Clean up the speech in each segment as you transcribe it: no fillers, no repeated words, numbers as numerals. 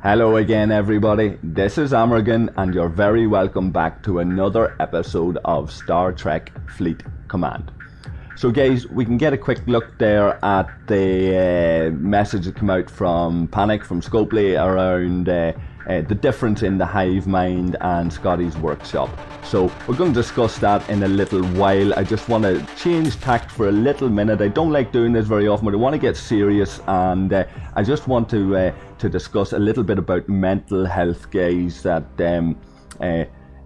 Hello again everybody, this is Amergan and you're very welcome back to another episode of Star Trek Fleet Command. So guys, we can get a quick look there at the message that came out from Panic, from Scotty, around the difference in the hive mind and Scotty's workshop. So we're going to discuss that in a little while. I just want to change tact for a little minute. I don't like doing this very often, but I want to get serious, and I just want to discuss a little bit about mental health, guys. That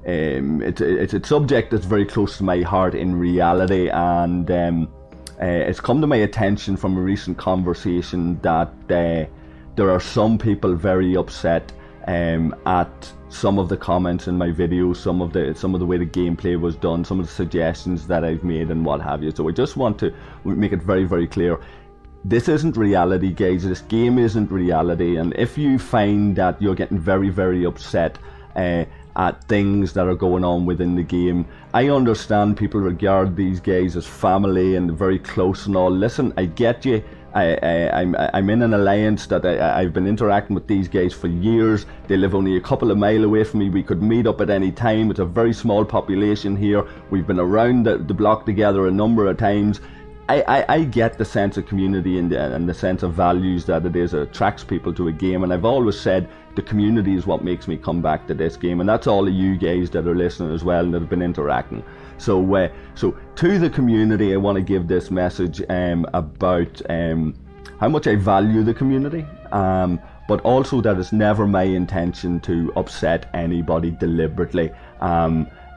it's a subject that's very close to my heart in reality, and it's come to my attention from a recent conversation that there are some people very upset at some of the comments in my videos, some of the way the gameplay was done, some of the suggestions that I've made and what have you. So I just want to make it very, very clear. This isn't reality, guys. This game isn't reality, and if you find that you're getting very, very upset at things that are going on within the game, I understand people regard these guys as family and very close and all. Listen, I get you. I'm in an alliance that I've been interacting with these guys for years. They live only a couple of miles away from me. We could meet up at any time. It's a very small population here. We've been around the block together a number of times. I get the sense of community and the sense of values that it attracts people to a game, and I've always said the community is what makes me come back to this game, and that's all of you guys that are listening as well and that have been interacting. So to the community, I want to give this message about how much I value the community, but also that it's never my intention to upset anybody deliberately.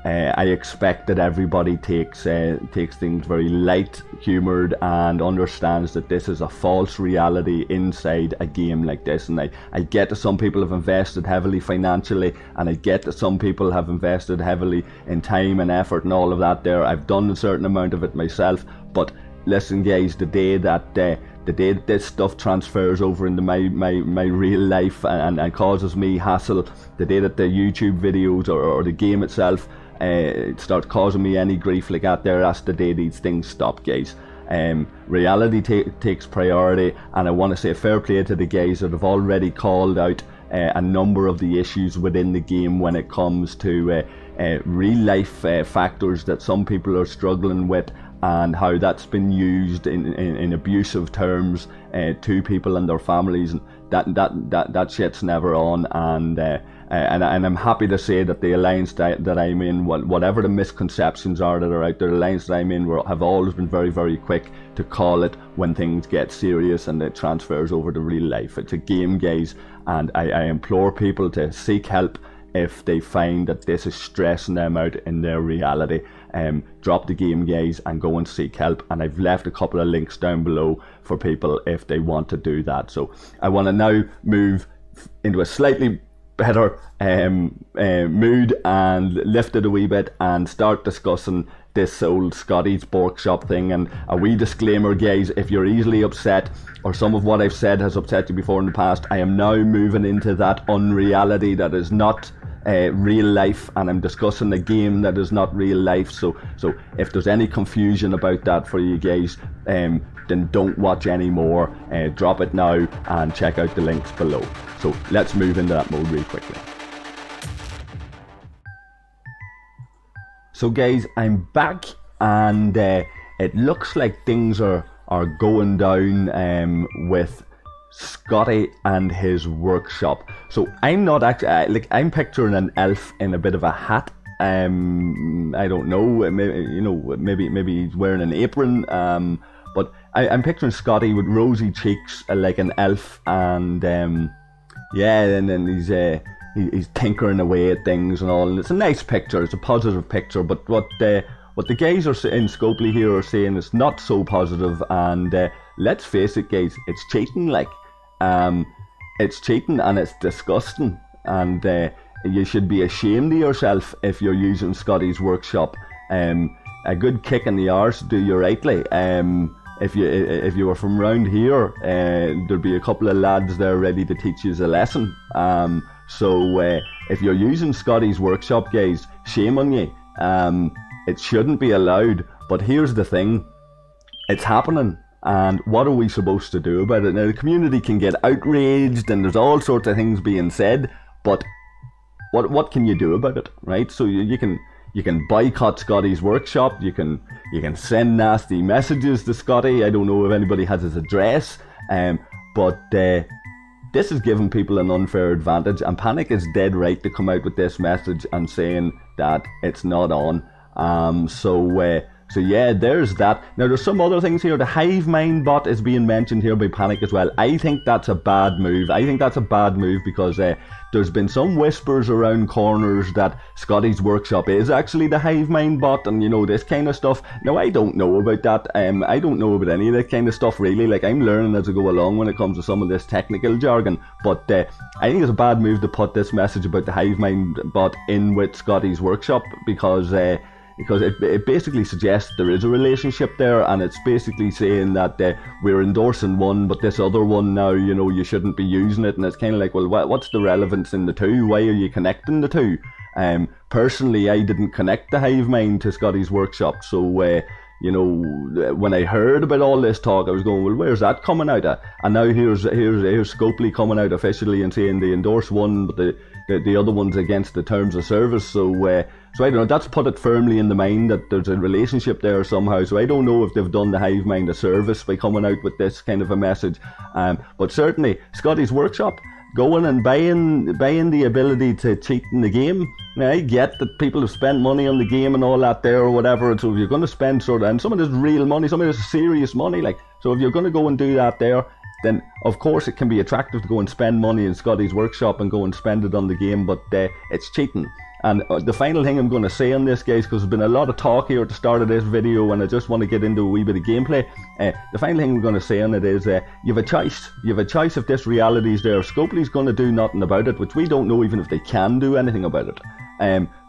I expect that everybody takes things very light humoured and understands that this is a false reality inside a game like this. And I get that some people have invested heavily financially, and I get that some people have invested heavily in time and effort and all of that there. I've done a certain amount of it myself, but listen guys, the day that this stuff transfers over into my real life and causes me hassle, the day that the YouTube videos or the game itself start causing me any grief like that there, that's the day these things stop, guys. Reality takes priority, and I want to say fair play to the guys that have already called out a number of the issues within the game when it comes to real life factors that some people are struggling with, and how that's been used in abusive terms to people and their families, and that shit's never on. And I'm happy to say that the alliance that I'm in, whatever the misconceptions are that are out there, the alliance that I'm in have always been very, very quick to call it when things get serious and it transfers over to real life. It's a game, guys, and I implore people to seek help if they find that this is stressing them out in their reality. Drop the game, guys, and go and seek help, and I've left a couple of links down below for people if they want to do that. So I want to now move into a slightly better mood and lift it a wee bit and start discussing this old Scotty's Borkshop thing. And a wee disclaimer, guys, if you're easily upset or some of what I've said has upset you before in the past, I am now moving into that unreality that is not real life, and I'm discussing a game that is not real life. So if there's any confusion about that for you guys, then don't watch anymore. Drop it now and check out the links below. So let's move into that mode really quickly. So guys, I'm back, and it looks like things are going down with Scotty and his workshop. So I'm not actually I'm picturing an elf in a bit of a hat. I don't know, maybe he's wearing an apron, but I'm picturing Scotty with rosy cheeks, like an elf, and yeah, and then he's tinkering away at things and all, and it's a nice picture, it's a positive picture. But what the guys are in Scopely here are saying is not so positive, and let's face it, guys, it's cheating. It's cheating, and it's disgusting, and you should be ashamed of yourself if you're using Scotty's workshop. A good kick in the arse do you rightly. If you were from round here, there'd be a couple of lads there ready to teach you a lesson. So if you're using Scotty's workshop, guys, shame on you. It shouldn't be allowed. But here's the thing, it's happening, And what are we supposed to do about it? Now, the community can get outraged and there's all sorts of things being said, but what can you do about it, right? So you can boycott Scotty's workshop. You can send nasty messages to Scotty. I don't know if anybody has his address, but this is giving people an unfair advantage, and Panic is dead right to come out with this message and saying that it's not on. So yeah, there's that. Now there's some other things here. The Hive Mind bot is being mentioned here by Panic as well. I think that's a bad move. I think that's a bad move because there's been some whispers around corners that Scotty's workshop is actually the Hive Mind bot, and you know, this kind of stuff. Now I don't know about that. I don't know about any of that kind of stuff really. Like, I'm learning as I go along when it comes to some of this technical jargon. But I think it's a bad move to put this message about the Hive Mind bot in with Scotty's workshop because it basically suggests there is a relationship there, and it's basically saying that we're endorsing one, but this other one now, you know, you shouldn't be using it. And it's kind of like, well, what's the relevance in the two? Why are you connecting the two? Personally, I didn't connect the Hive Mind to Scotty's workshop, so you know, when I heard about all this talk, I was going, well, where's that coming out of? And now here's Scopely coming out officially and saying they endorse one, but the other one's against the terms of service. So I don't know, that's put it firmly in the mind that there's a relationship there somehow. So I don't know if they've done the Hive Mind a service by coming out with this kind of a message. But certainly, Scotty's workshop, going and buying the ability to cheat in the game. Now, I get that people have spent money on the game and all that there or whatever, so if you're going to spend and some of this real money, some of this serious money, like, so if you're going to go and do that there, then of course it can be attractive to go and spend money in Scotty's workshop and go and spend it on the game, but it's cheating. And the final thing I'm going to say on this, guys, because there's been a lot of talk here at the start of this video and I just want to get into a wee bit of gameplay. The final thing I'm going to say on it is you have a choice. You have a choice if this reality is there. Scopely's going to do nothing about it, which we don't know even if they can do anything about it.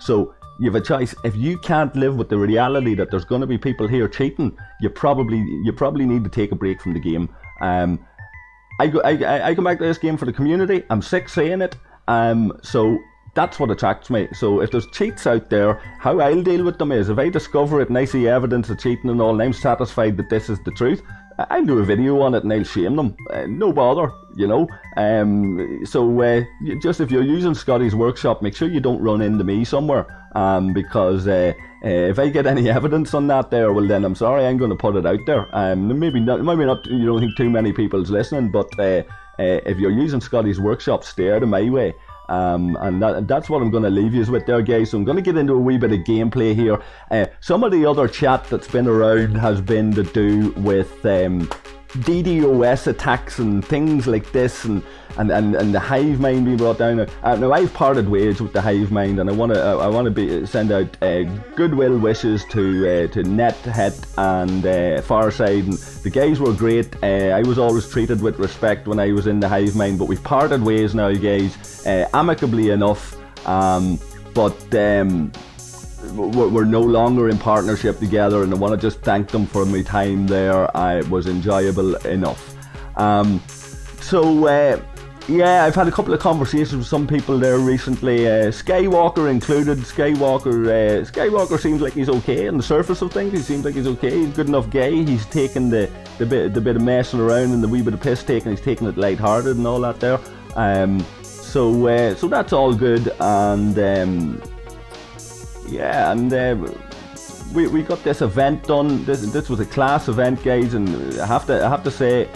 So you have a choice. If you can't live with the reality that there's going to be people here cheating, you probably need to take a break from the game. I come back to this game for the community. I'm sick saying it. So that's what attracts me. So if there's cheats out there, how I'll deal with them is, if I discover it and I see evidence of cheating and all, and I'm satisfied that this is the truth, I'll do a video on it and I'll shame them. No bother, you know. Just if you're using Scotty's workshop, make sure you don't run into me somewhere. Because if I get any evidence on that there, well then I'm sorry, I'm going to put it out there. Maybe not. You don't think too many people's listening, but if you're using Scotty's workshop, stay out of my way. And that's what I'm going to leave you with there, guys. So I'm going to get into a wee bit of gameplay here. Some of the other chat that's been around has been to do with DDoS attacks and things like this, and the Hive Mind being brought down. Now I've parted ways with the Hive Mind, and I want to send out goodwill wishes to NetHet and Farside. And the guys were great. I was always treated with respect when I was in the Hive Mind, but we've parted ways now, guys, amicably enough. We're no longer in partnership together, and I want to just thank them for my time there. It was enjoyable enough. Yeah, I've had a couple of conversations with some people there recently, Skywalker included. Skywalker seems like he's okay on the surface of things. He seems like he's okay. He's a good enough guy. He's taken the bit of messing around and the wee bit of piss taking. He's taking it lighthearted and all that there. So that's all good. And yeah, and we got this event done. This was a class event, guys, and I have to say,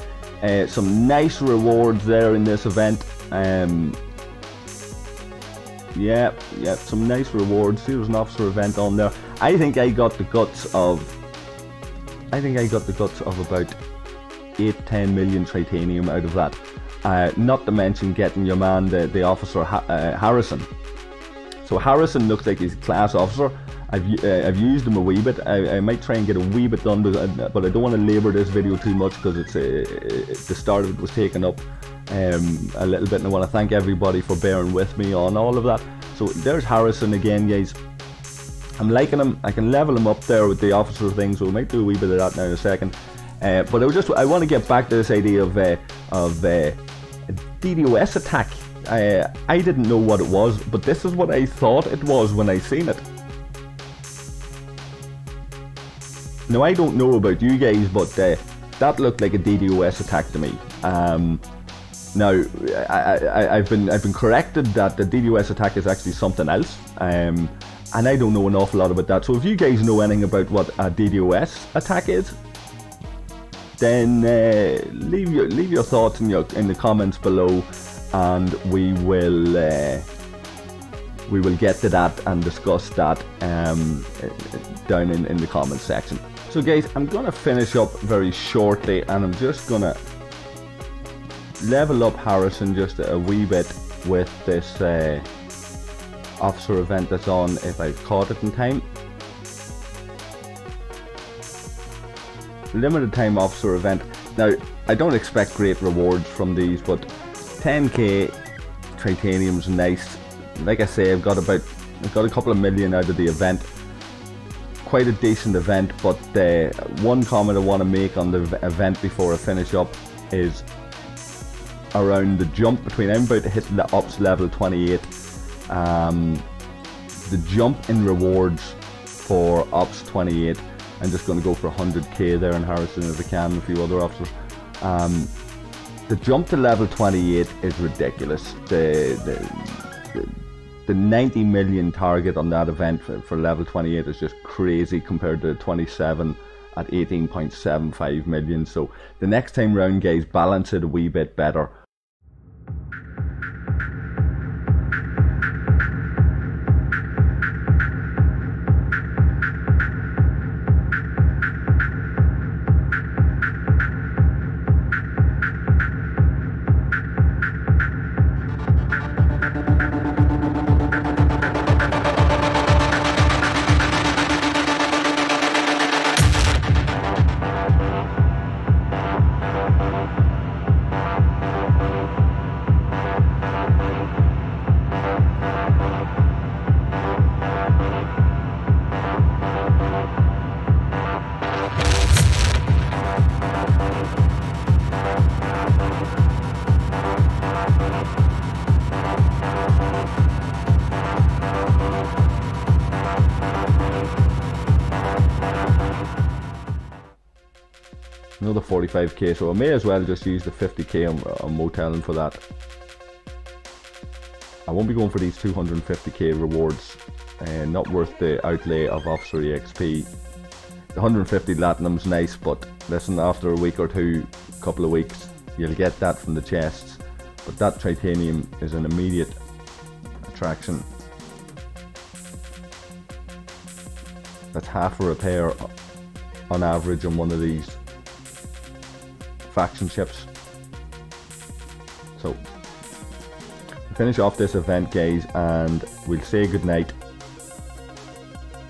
some nice rewards there in this event. Yeah, some nice rewards. Here's an officer event on there. I think I got the guts of about 8-10 million titanium out of that. Not to mention getting your man, the officer Harrison. So Harrison looks like he's a class officer. I've used him a wee bit. I might try and get a wee bit done, but I don't want to labour this video too much because the start of it was taken up a little bit, and I want to thank everybody for bearing with me on all of that. So there's Harrison again, guys. I'm liking him. I can level him up there with the officer thing, so we might do a wee bit of that now in a second. But I want to get back to this idea of DDoS attack. I didn't know what it was, but this is what I thought it was when I seen it. Now I don't know about you guys, but that looked like a DDoS attack to me. Now, I've been corrected that the DDoS attack is actually something else, and I don't know an awful lot about that. So if you guys know anything about what a DDoS attack is, then leave your thoughts in the comments below, and we will get to that and discuss that down in the comments section. So guys, I'm gonna finish up very shortly, and I'm just gonna level up Harrison just a wee bit with this officer event that's on, if I caught it in time. Limited time officer event. Now, I don't expect great rewards from these, but 10k titanium's nice. Like I say, I've got a couple of million out of the event. Quite a decent event, but one comment I want to make on the event before I finish up is around the jump between, I'm about to hit the ops level 28. The jump in rewards for ops 28, I'm just going to go for 100k there in Harrison if I can, and a few other officers. The jump to level 28 is ridiculous. The 90 million target on that event for level 28 is just crazy compared to 27 at 18.75 million. So the next time round, guys, balance it a wee bit better. Another 45k, so I may as well just use the 50k on moteling for that. I won't be going for these 250k rewards, not worth the outlay of officer exp. The 150 platinum's nice, but listen, after a week or two, couple of weeks, you'll get that from the chests, but that titanium is an immediate attraction. That's half a repair on average on one of these faction ships. So finish off this event, guys, and we'll say goodnight.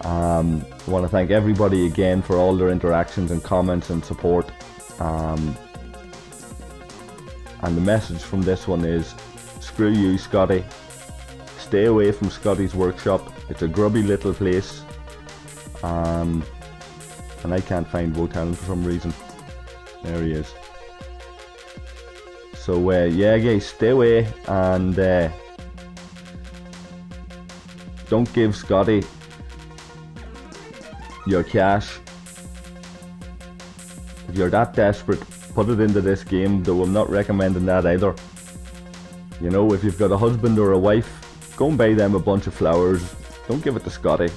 I want to thank everybody again for all their interactions and comments and support, and the message from this one is screw you, Scotty. Stay away from Scotty's workshop. It's a grubby little place, and I can't find Wotan for some reason. There he is. So yeah, guys, stay away, and don't give Scotty your cash. If you're that desperate, put it into this game, though I'm not recommending that either. You know, if you've got a husband or a wife, go and buy them a bunch of flowers. Don't give it to Scotty.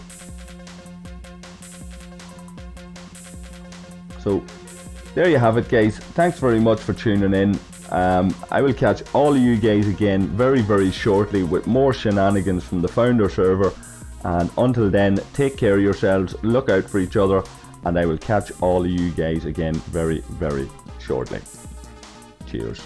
So there you have it, guys. Thanks very much for tuning in. I will catch all of you guys again very, very shortly with more shenanigans from the founder server, and until then, take care of yourselves, look out for each other, and I will catch all of you guys again very, very shortly. Cheers.